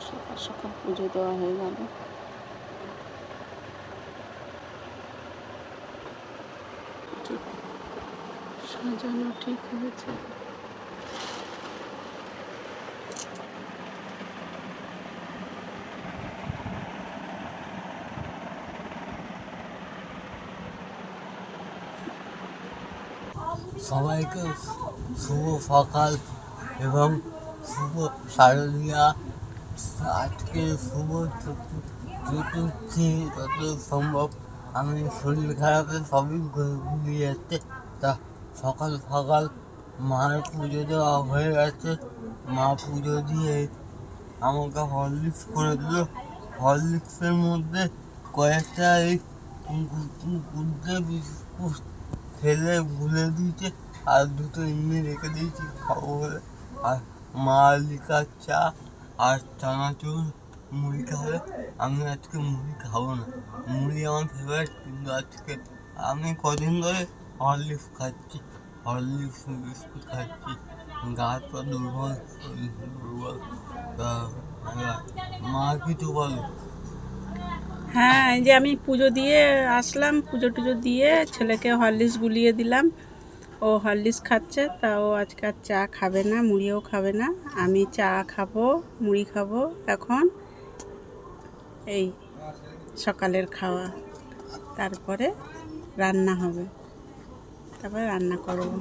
সকাল সকাল পুজো দেওয়া হয়ে গেল। সাজানো ঠিক হয়েছে। সবাইকে শুভ সকাল এবং শুভ শারদীয়া। আজকে শুভ চতুর্থী যত সম্ভব। আমি শরীর খারাপে সবই ঘুমিয়ে যাচ্ছে, তা সকাল সকাল মার পুজো দেওয়া হয়ে গেছে। মা পুজো দিয়ে আমাকে হরলিক্স করে দিল। হরলিক্সের মধ্যে কয়েকটা এই গুড্ডে বিস্কুট ফেলে ভুলে দিয়েছে, আর দুটো এমনি রেখে দিয়েছি খাবো বলে। আর মা লিকার চা আর চানাচুর মুড়ি খাবে। আমি আজকে মুড়ি খাবো না, মুড়ি আমার ফেভারিট, কিন্তু আজকে আমি কদিন ধরে হরলিক্স খাচ্ছি, হরলিক্স বিস্কুট খাচ্ছি। গা তো দুর্বল, শরীর দুর্বল। তা মা কিছু বলো? হ্যাঁ, এই যে আমি পুজো দিয়ে আসলাম, পুজো টুজো দিয়ে ছেলেকে হরলিক্স গুলিয়ে দিলাম। ও হরলিক্স খাচ্ছে, তা ও আজকে আর চা খাবে না, মুড়িও খাবে না। আমি চা খাবো, মুড়ি খাবো। এখন এই সকালের খাওয়া, তারপরে রান্না হবে, তারপরে রান্না করবো।